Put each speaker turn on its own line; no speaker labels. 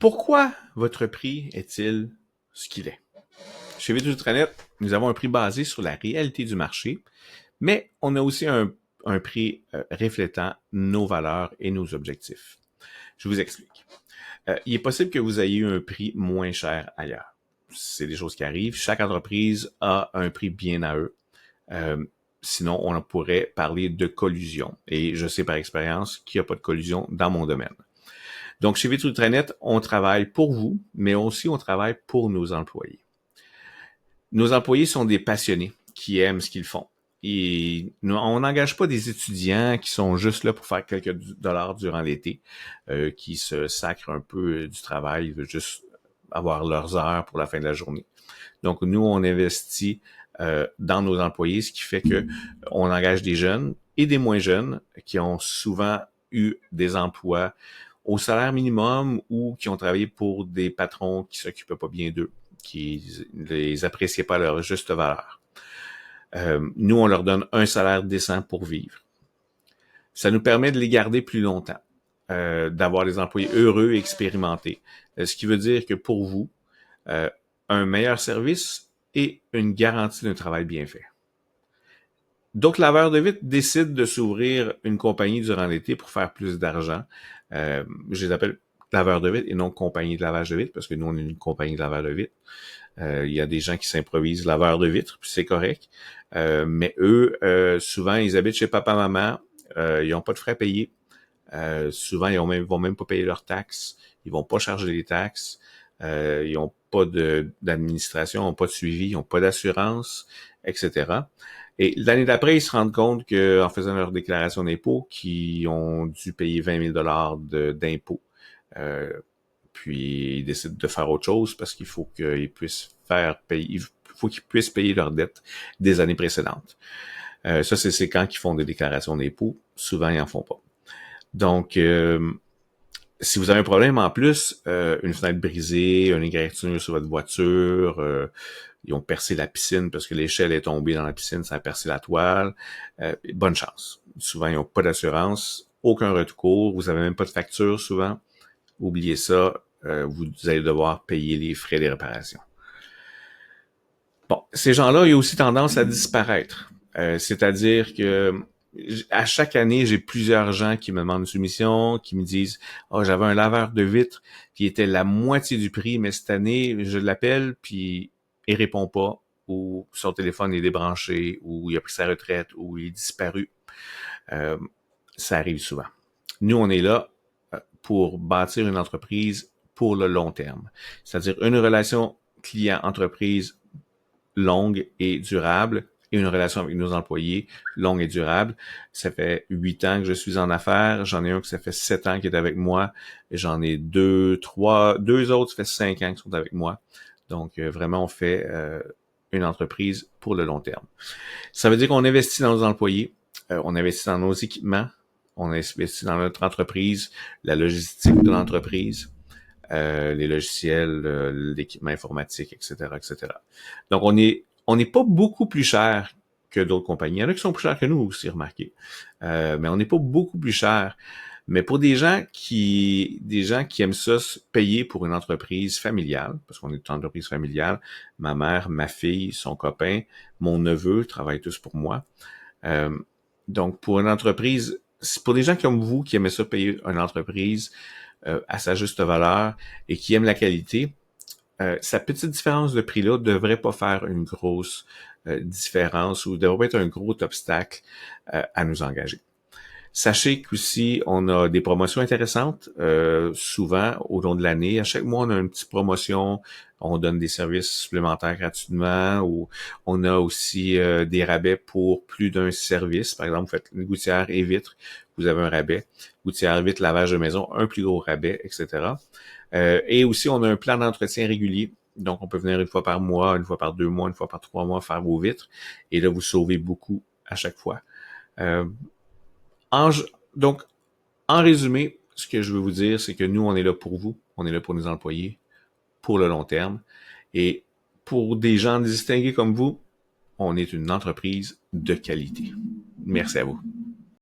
Pourquoi votre prix est-il ce qu'il est? Chez Vite Ultranet, nous avons un prix basé sur la réalité du marché, mais on a aussi un prix reflétant nos valeurs et nos objectifs. Je vous explique. Il est possible que vous ayez eu un prix moins cher ailleurs. C'est des choses qui arrivent. Chaque entreprise a un prix bien à eux. Euh, Sinon, on pourrait parler de collusion. Et je sais par expérience qu'il n'y a pas de collusion dans mon domaine. Donc, chez Vitrutranet, on travaille pour vous, mais aussi on travaille pour nos employés. Nos employés sont des passionnés qui aiment ce qu'ils font. Et on n'engage pas des étudiants qui sont juste là pour faire quelques dollars durant l'été, qui se sacrent un peu du travail, veulent juste avoir leurs heures pour la fin de la journée. Donc, nous, on investit dans nos employés, ce qui fait que on engage des jeunes et des moins jeunes qui ont souvent eu des emplois au salaire minimum ou qui ont travaillé pour des patrons qui s'occupaient pas bien d'eux, qui les appréciaient pas à leur juste valeur. Nous, on leur donne un salaire décent pour vivre. Ça nous permet de les garder plus longtemps, d'avoir des employés heureux et expérimentés. Ce qui veut dire que pour vous, un meilleur service et une garantie d'un travail bien fait. D'autres laveurs de vitres décident de s'ouvrir une compagnie durant l'été pour faire plus d'argent. Je les appelle laveurs de vitres et non compagnie de lavage de vitres parce que nous, on est une compagnie de lavage de vitres. Il y a des gens qui s'improvisent laveurs de vitres, puis c'est correct. Mais eux, souvent, ils habitent chez papa-maman. Ils n'ont pas de frais payés. Souvent, ils vont même pas payer leurs taxes. Ils vont pas charger les taxes. Ils n'ont pas d'administration, ils n'ont pas de suivi, ils n'ont pas d'assurance, etc. Et l'année d'après, ils se rendent compte qu'en faisant leur déclaration d'impôt, qu'ils ont dû payer 20 000 d'impôts. Puis ils décident de faire autre chose parce qu'il faut qu'ils puissent faire payer, il faut qu'ils puissent payer leurs dettes des années précédentes. Ça, c'est quand ils font des déclarations d'impôts. Souvent, ils en font pas. Donc, si vous avez un problème en plus, une fenêtre brisée, une égratignure sur votre voiture, ils ont percé la piscine parce que l'échelle est tombée dans la piscine, ça a percé la toile, bonne chance. Souvent, ils n'ont pas d'assurance, aucun recours, vous avez même pas de facture souvent. Oubliez ça, vous allez devoir payer les frais des réparations. Bon, ces gens-là, ils ont aussi tendance à disparaître. C'est-à-dire que à chaque année, j'ai plusieurs gens qui me demandent une soumission, qui me disent « Oh, j'avais un laveur de vitres qui était la moitié du prix, mais cette année, je l'appelle, puis il répond pas, ou son téléphone est débranché, ou il a pris sa retraite, ou il est disparu. » Ça arrive souvent. Nous, on est là pour bâtir une entreprise pour le long terme. C'est-à-dire une relation client-entreprise longue et durable et une relation avec nos employés longue et durable. Ça fait 8 ans que je suis en affaires. J'en ai un qui ça fait 7 ans qui est avec moi. Et j'en ai deux autres, ça fait 5 ans qui sont avec moi. Donc, vraiment, on fait une entreprise pour le long terme. Ça veut dire qu'on investit dans nos employés, on investit dans nos équipements, on investit dans notre entreprise, la logistique de l'entreprise, les logiciels, l'équipement informatique, etc., etc. Donc, on n'est pas beaucoup plus cher que d'autres compagnies. Il y en a qui sont plus chers que nous aussi, remarquez. Mais on n'est pas beaucoup plus cher. Mais pour des gens qui aiment ça, payer pour une entreprise familiale, parce qu'on est une entreprise familiale, ma mère, ma fille, son copain, mon neveu travaillent tous pour moi. Donc, pour une entreprise, pour des gens comme vous qui aimez ça payer une entreprise à sa juste valeur et qui aiment la qualité, sa petite différence de prix-là devrait pas faire une grosse différence ou devrait pas être un gros obstacle à nous engager. Sachez qu'aussi, on a des promotions intéressantes, souvent au long de l'année. À chaque mois, on a une petite promotion, on donne des services supplémentaires gratuitement, ou on a aussi des rabais pour plus d'un service. Par exemple, vous faites une gouttière et vitre, vous avez un rabais. Gouttière, vitre, lavage de maison, un plus gros rabais, etc. Et aussi, on a un plan d'entretien régulier. Donc, on peut venir une fois par mois, une fois par 2 mois, une fois par 3 mois faire vos vitres. Et là, vous sauvez beaucoup à chaque fois. En, donc, en résumé, ce que je veux vous dire, c'est que nous, on est là pour vous, on est là pour nos employés, pour le long terme. Et pour des gens distingués comme vous, on est une entreprise de qualité. Merci à vous.